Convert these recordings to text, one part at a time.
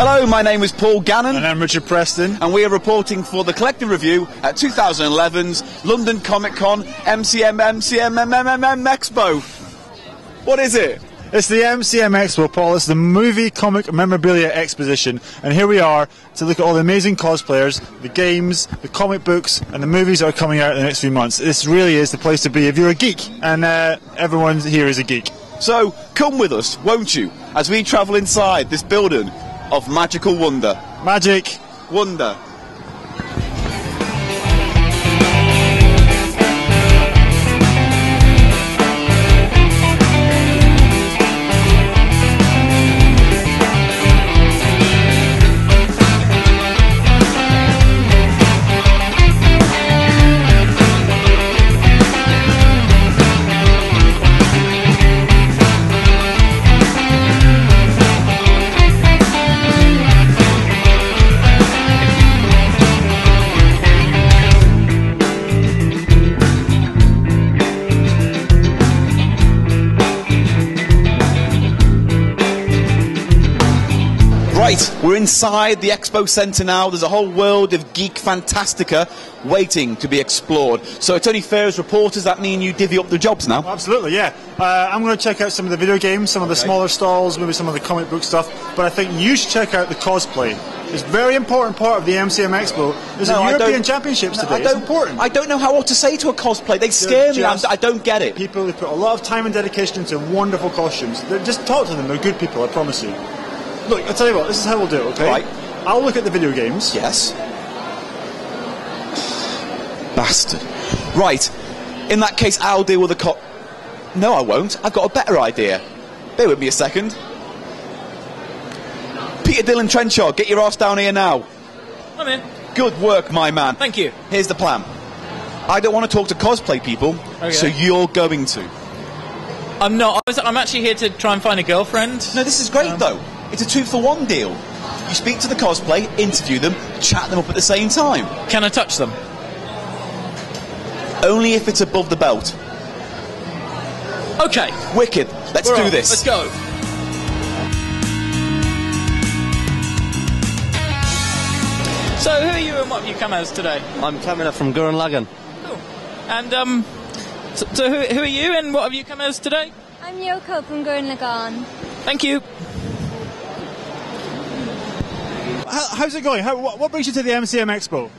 Hello, my name is Paul Gannon. And I'm Richard Preston. And we are reporting for the Collective Review at 2011's London Comic Con MCM Expo. What is it? It's the MCM Expo, Paul. It's the movie comic memorabilia exposition. And here we are to look at all the amazing cosplayers, the games, the comic books, and the movies that are coming out in the next few months. This really is the place to be if you're a geek. And everyone here is a geek. So come with us, won't you, as we travel inside this building of magical wonder. Magic. Wonder. Right, we're inside the Expo Centre now. There's a whole world of geek fantastica waiting to be explored. So it's only fair as reporters that me and you divvy up the jobs now. Absolutely, yeah. I'm going to check out some of the video games, some of the smaller stalls, maybe some of the comic book stuff. But I think you should check out the cosplay. It's a very important part of the MCM Expo. There's a European Championships today. It's important. I don't know what to say to a cosplay. They scare me. I don't get it. People who put a lot of time and dedication into wonderful costumes. Just talk to them. They're good people, I promise you. Look, I'll tell you what, this is how we'll do it, okay? Right. I'll look at the video games. Yes. Bastard. Right. In that case, I'll deal with the No, I won't. I've got a better idea. Bear with me a second. Peter Dillon-Trenchard, get your ass down here now. I'm in. Good work, my man. Thank you. Here's the plan. I don't want to talk to cosplay people, so you're going to. I'm not. I'm actually here to try and find a girlfriend. No, this is great, though. It's a 2-for-1 deal. You speak to the cosplay, interview them, chat them up at the same time. Can I touch them? Only if it's above the belt. Okay. Wicked. Let's do this. Let's go. So, who are you and what have you come as today? I'm coming up from Gurren Lagann. Cool. And, so who are you and what have you come as today? I'm Yoko from Gurren Lagann. Thank you. How's it going? What brings you to the MCM Expo?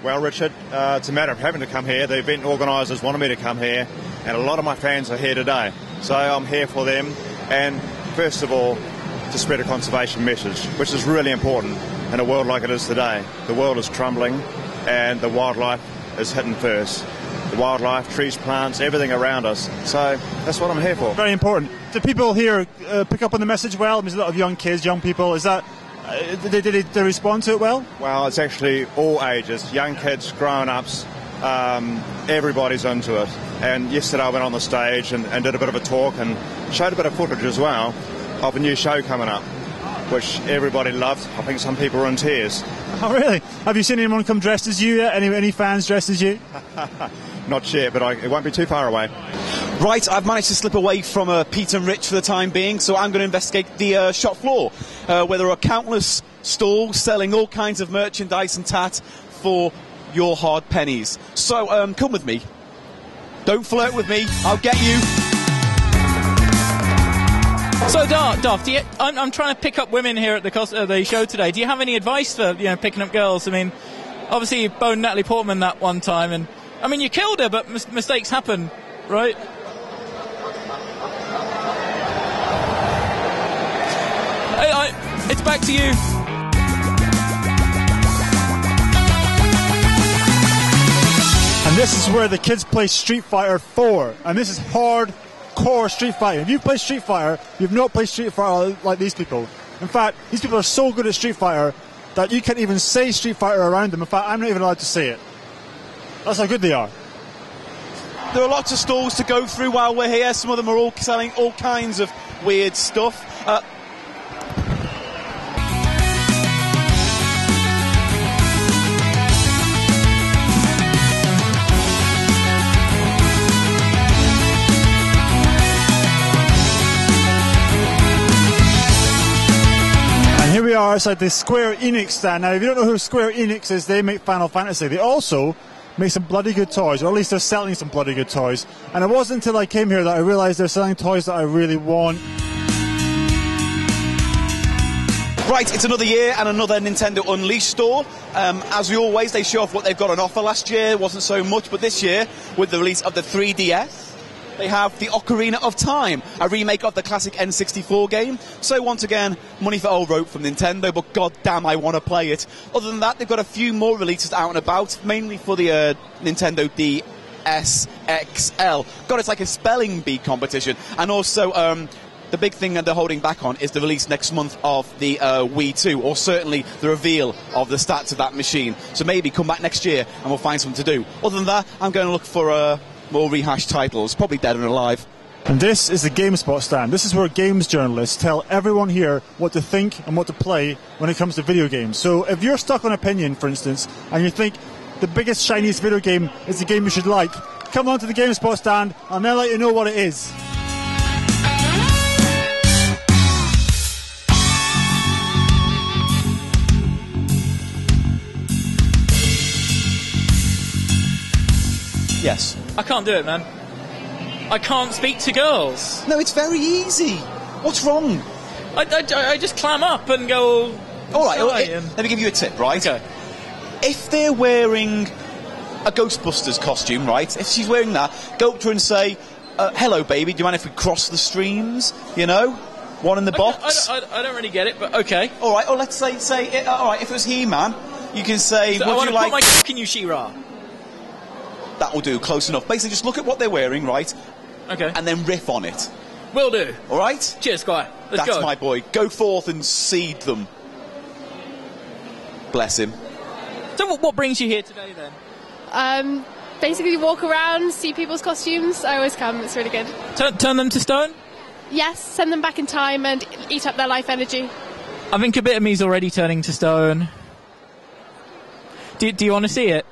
Well, Richard, it's a matter of having to come here. The event organisers wanted me to come here, and a lot of my fans are here today. So I'm here for them, and first of all, to spread a conservation message, which is really important in a world like it is today. The world is crumbling, and the wildlife is hitting first. The wildlife, trees, plants, everything around us. So that's what I'm here for. Very important. Do people here pick up on the message well? There's a lot of young kids, young people. Is that... Did they respond to it well? Well, it's actually all ages, young kids, grown-ups, everybody's into it. And yesterday I went on the stage and did a bit of a talk and showed a bit of footage as well of a new show coming up, which everybody loved. I think some people were in tears. Oh, really? Have you seen anyone come dressed as you yet? Any fans dressed as you? Not yet, but it won't be too far away. Right, I've managed to slip away from Pete and Rich for the time being, so I'm going to investigate the shop floor, where there are countless stalls selling all kinds of merchandise and tat for your hard pennies. So, come with me. Don't flirt with me, I'll get you. So, Darth, I'm trying to pick up women here at the show today. Do you have any advice for picking up girls? I mean, obviously you boned Natalie Portman that one time, and I mean you killed her, but mistakes happen, right? It's back to you. And this is where the kids play Street Fighter 4, and this is hardcore Street Fighter. If you've played Street Fighter, you've not played Street Fighter like these people. In fact, these people are so good at Street Fighter that you can't even say Street Fighter around them. In fact, I'm not even allowed to say it. That's how good they are. There are lots of stalls to go through while we're here. Some of them are all selling all kinds of weird stuff. we are outside the Square Enix stand. Now, if you don't know who Square Enix is, they make Final Fantasy. They also make some bloody good toys, or at least they're selling some bloody good toys. And it wasn't until I came here that I realised they're selling toys that I really want. Right, it's another year and another Nintendo Unleashed store. As we always, they show off what they've got on offer. Last year wasn't so much, but this year, with the release of the 3DS, they have the Ocarina of Time, a remake of the classic N64 game. So once again, money for old rope from Nintendo, but goddamn, I want to play it. Other than that, they've got a few more releases out and about, mainly for the Nintendo DS XL. God, it's like a spelling bee competition. And also, the big thing that they're holding back on is the release next month of the Wii 2, or certainly the reveal of the stats of that machine. So maybe come back next year and we'll find something to do. Other than that, I'm going to look for more rehashed titles, probably Dead and Alive. And this is the GameSpot stand. This is where games journalists tell everyone here what to think and what to play when it comes to video games. So if you're stuck on opinion, for instance, and you think the biggest, shiniest video game is the game you should like, come on to the GameSpot stand and they'll let you know what it is. Yes. I can't do it, man. I can't speak to girls. No, it's very easy. What's wrong? I just clam up and go... All right, sorry, let me give you a tip, right? Okay. If they're wearing a Ghostbusters costume, right, if she's wearing that, go up to her and say, hello, baby, do you mind if we cross the streams? You know? One in the box? I don't really get it, but okay. All right, or let's say all right, if it was He-Man, you can say, So would I want you to like... put my cock in you, She-Ra. That will do, close enough. Basically, just look at what they're wearing, right? Okay. And then riff on it. Will do. All right? Cheers, Squire. Let's That's go. my boy. Go forth and seed them. Bless him. So what brings you here today, then? Basically walk around, see people's costumes. I always come, it's really good. Turn them to stone? Yes, send them back in time and eat up their life energy. I think a bit of me's already turning to stone. Do you want to see it?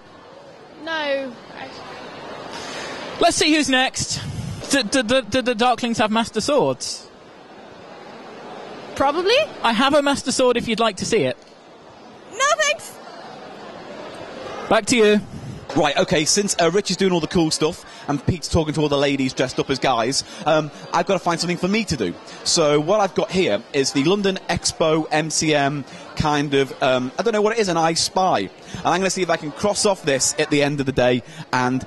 No. Let's see who's next. Do the Darklings have Master Swords? Probably? I have a Master Sword if you'd like to see it. No thanks! Back to you. Right, okay, since Rich is doing all the cool stuff and Pete's talking to all the ladies dressed up as guys, I've got to find something for me to do. So what I've got here is the London Expo MCM kind of, I don't know what it is, an I Spy. And I'm going to see if I can cross off this at the end of the day and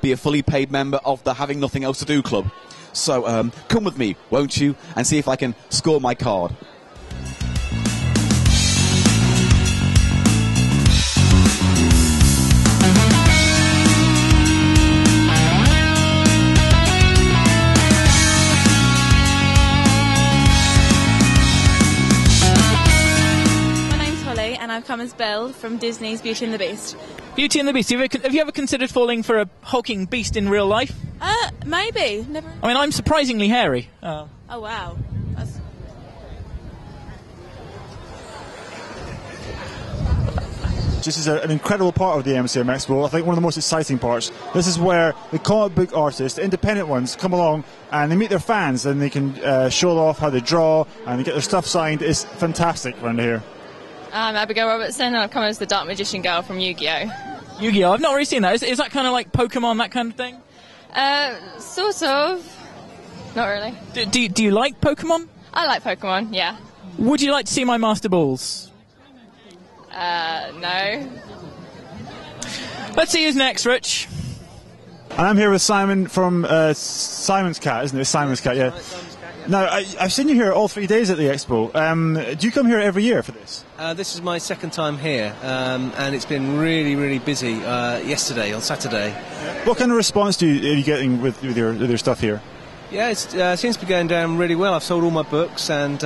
be a fully paid member of the Having Nothing Else to Do club. So come with me, won't you, and see if I can score my card. I've come as Belle from Disney's Beauty and the Beast. Beauty and the Beast. Have you ever considered falling for a hulking beast in real life? Maybe. Never. I mean, I'm surprisingly hairy. Oh, wow. That's... This is an incredible part of the MCM Expo. I think one of the most exciting parts. This is where the comic book artists, the independent ones, come along and they meet their fans and they can show off how they draw and they get their stuff signed. It's fantastic around here. I'm Abigail Robertson and I've come as the Dark Magician girl from Yu-Gi-Oh! Yu-Gi-Oh! I've not really seen that. Is that kind of like Pokemon, that kind of thing? Sort of. Not really. Do you like Pokemon? I like Pokemon, yeah. Would you like to see my Master Balls? No. Let's see who's next, Rich. And I'm here with Simon from Simon's Cat, isn't it? Simon's Cat, yeah. Now, I've seen you here all 3 days at the Expo. Do you come here every year for this? This is my second time here, and it's been really, really busy yesterday, on Saturday. What kind of response are you getting with your stuff here? Yeah, it seems to be going down really well. I've sold all my books, and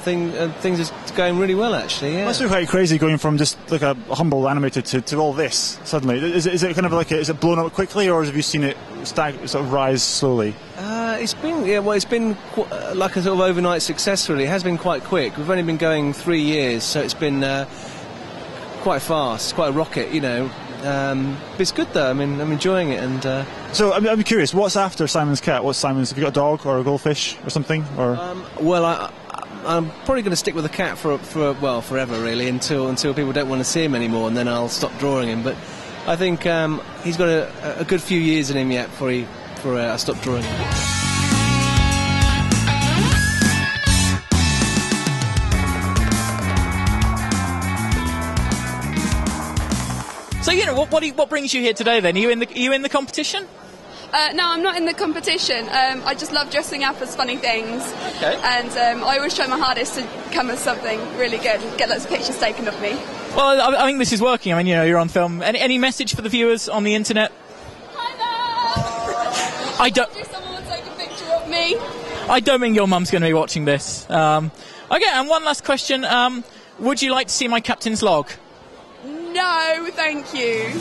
things are going really well, actually. Yeah. Must be quite crazy going from just like a humble animator to all this suddenly. Is it kind of like is it blown up quickly, or have you seen it sort of rise slowly? It's been like a sort of overnight success. Really, it has been quite quick. We've only been going 3 years, so it's been quite fast, quite a rocket, you know. But it's good though. I mean, I'm enjoying it. And so I'm curious, what's after Simon's Cat? What's Simon's? Have you got a dog or a goldfish or something? Or well, I'm probably going to stick with the cat for forever really, until people don't want to see him anymore, and then I'll stop drawing him. But I think he's got a good few years in him yet before I stop drawing him. So what brings you here today then? Are you in the competition? No, I'm not in the competition. I just love dressing up as funny things. Okay. And I always try my hardest to come as something really good and get lots of pictures taken of me. Well, I think this is working. I mean, you're on film. Any message for the viewers on the internet? Hi there! I don't. Someone will take a picture of me. I don't think your mum's going to be watching this. Okay, and one last question. Would you like to see my captain's log? No, thank you.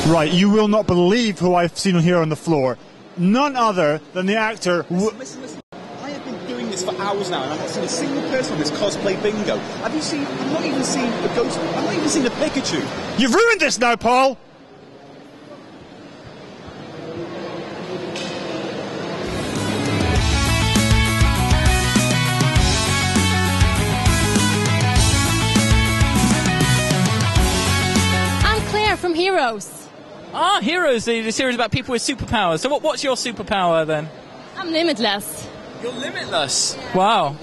Right, you will not believe who I've seen here on the floor. None other than the actor... Listen. I have been doing this for hours now, and I've not seen a single person on this cosplay bingo. Have you seen... I've not even seen a ghost... I've not even seen a Pikachu. You've ruined this now, Paul! I'm Claire from Heroes. Ah, Heroes, the series about people with superpowers. So what's your superpower then? I'm limitless. You're limitless. Wow.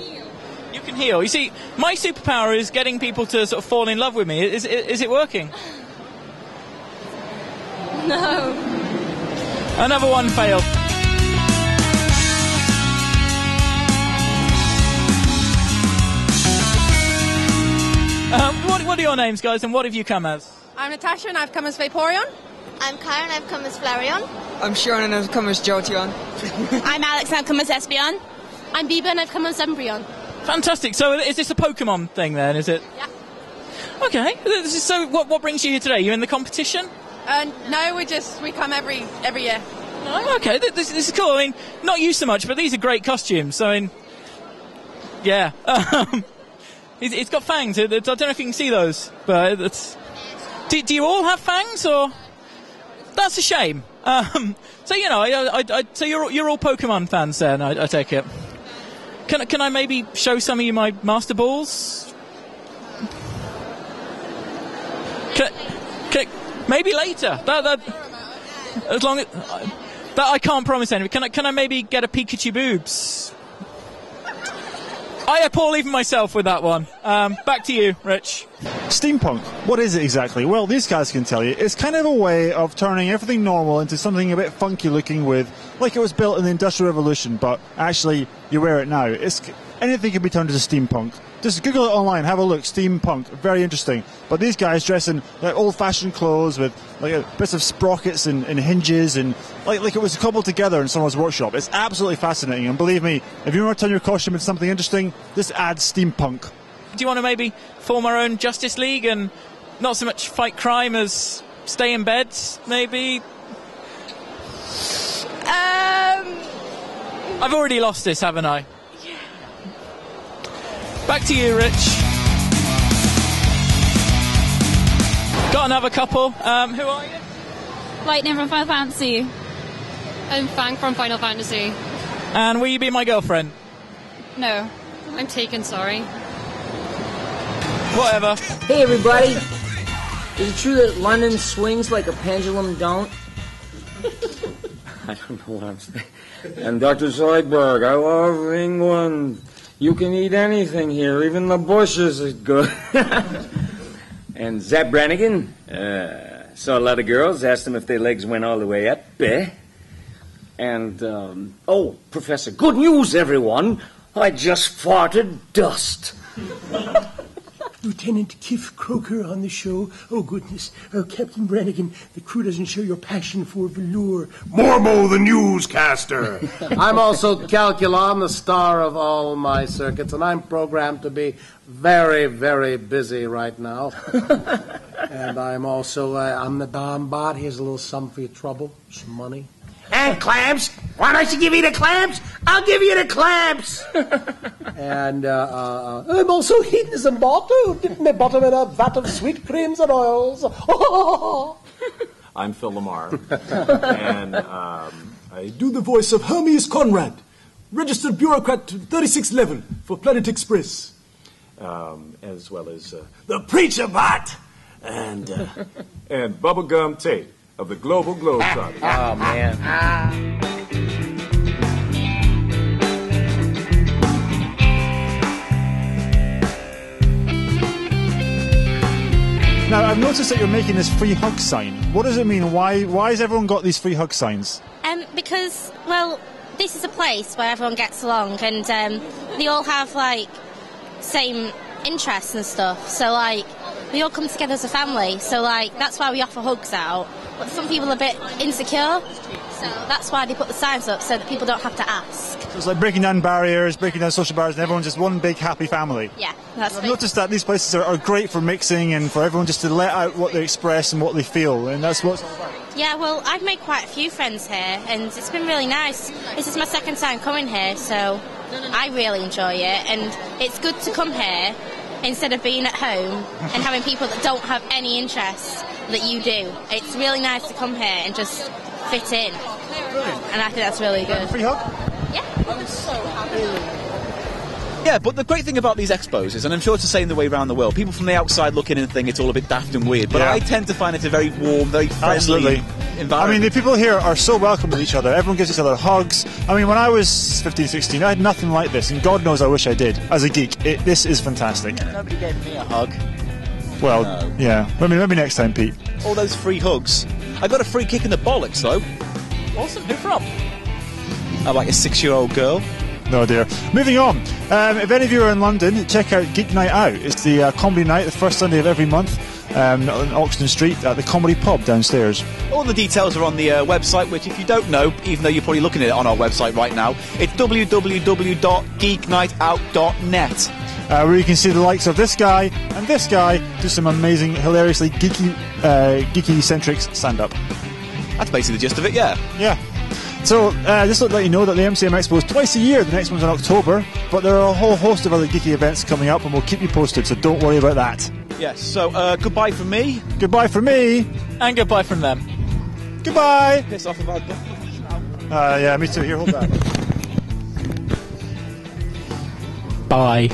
You can heal. You see, my superpower is getting people to sort of fall in love with me. Is it working? No. Another one failed. What are your names, guys, and what have you come as? I'm Natasha and I've come as Vaporeon. I'm Karen, I've come as Flareon. I'm Sharon and I've come as Jolteon. I'm Alex and I've come as Espeon. I'm Biba and I've come as Umbreon. Fantastic. So is this a Pokemon thing then, is it? Yeah. Okay. So what brings you here today? You in the competition? No, we come every year. Oh, okay. This is cool. I mean, not you so much, but these are great costumes. I mean, yeah. It's got fangs. I don't know if you can see those, but it's... Do you all have fangs, or...? That's a shame. So so you're all Pokemon fans then, I take it. Can I maybe show some of you my Master Balls? Maybe later. As long as that I can't promise anything. Can I maybe get a Pikachu boobs? I appall even myself with that one. Back to you, Rich. Steampunk, what is it exactly? Well, these guys can tell you. It's kind of a way of turning everything normal into something a bit funky looking like it was built in the Industrial Revolution, but actually you wear it now. Anything can be turned into steampunk. Just Google it online, have a look, steampunk, very interesting. But these guys dress in like old-fashioned clothes with bits of sprockets and hinges and like it was cobbled together in someone's workshop. It's absolutely fascinating, and believe me, if you want to turn your costume into something interesting, this adds steampunk. Do you want to maybe form our own Justice League and not so much fight crime as stay in bed, maybe? I've already lost this, haven't I? Yeah. Back to you, Rich. Got another couple. Who are you? Lightning from Final Fantasy. I'm Fang from Final Fantasy. And will you be my girlfriend? No. I'm taken, sorry. Whatever. Hey everybody! Is it true that London swings like a pendulum don't? I don't know what I'm saying. And Dr. Zoidberg, I love England. You can eat anything here, even the bushes is good. And Zap Brannigan, saw a lot of girls, asked them if their legs went all the way up. And, Professor, good news, everyone. I just farted dust. Lieutenant Kiff Croker on the show. Oh, goodness. Captain Brannigan, the crew doesn't show your passion for velour. Mormo, the newscaster. I'm also Calculon, the star of all my circuits, and I'm programmed to be very, very busy right now. And I'm also, I'm the Don Bot. Here's a little something for your trouble, some money. And clamps. Why don't you give me the clamps? I'll give you the clamps. And I'm also heating some butter. Dip my butter in a vat of sweet creams and oils. I'm Phil Lamar, and I do the voice of Hermes Conrad, registered bureaucrat 36th level for Planet Express, as well as the Preacher Bot and Bubblegum Tate of the Global Globetrotters. Oh, man. Now, I've noticed that you're making this free hug sign. What does it mean? Why has everyone got these free hug signs? Because, well, this is a place where everyone gets along and they all have, like, same interests and stuff. So, like, we all come together as a family. So, like, that's why we offer hugs out. But some people are a bit insecure. So that's why they put the signs up, so that people don't have to ask. So it's like breaking down barriers, breaking down social barriers, and everyone's just one big happy family. Yeah, that's I've noticed that these places are great for mixing and for everyone just to let out what they express and what they feel, and that's what it's all about. Yeah, well, I've made quite a few friends here, and it's been really nice. This is my second time coming here, so I really enjoy it, and it's good to come here instead of being at home and having people that don't have any interests that you do. It's really nice to come here and just fit in. And I think that's really good. Free hug? Yeah. I'm so happy. Yeah, but the great thing about these expos is, and I'm sure it's the same the way around the world, people from the outside look in and think it's all a bit daft and weird, but Yeah. I tend to find it a very warm, very friendly Absolutely. environment. I mean, the people here are so welcome with each other. Everyone gives each other hugs. I mean, when I was 15, 16, I had nothing like this, and God knows I wish I did. As a geek, this is fantastic. Nobody gave me a hug. Well, No. yeah. Maybe next time, Pete. All those free hugs. I got a free kick in the bollocks, though. Awesome. Who from? I'm like a 6-year-old girl. No dear. Moving on. If any of you are in London, check out Geek Night Out. It's the comedy night, the first Sunday of every month, on Oxton Street at the Comedy Pub downstairs. All the details are on the website, which if you don't know, even though you're probably looking at it on our website right now, it's www.geeknightout.net. Where you can see the likes of this guy and this guy do some amazing, hilariously geeky-centric stand-up. That's basically the gist of it, yeah. Yeah. So, just to let you know that the MCM Expo is twice a year. The next one's in October, but there are a whole host of other geeky events coming up, and we'll keep you posted, so don't worry about that. Yes, so goodbye from me. Goodbye from me. And goodbye from them. Goodbye. Piss off about that. Yeah, me too. Here, hold that. Bye.